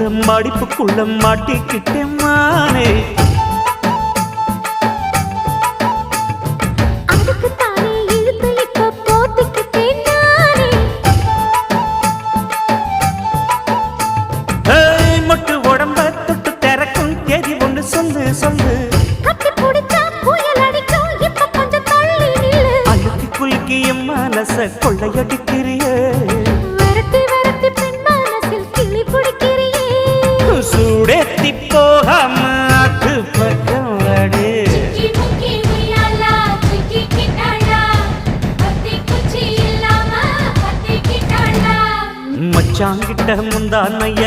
மடிப்புக்குள்ள மாட்டிக்கிட்டேன் மானே. மொட்டு உடம்ப தொட்டு திறக்கும் தேதி ஒன்று சொல்லு சொல்லு. அழுத்தி குலுக்கி என் மனச கொள்ளையடிக்கிறியே. சூடேத்தி போகாம அது பக்கம் அடு. மச்சாங்கிட்ட முந்தானைய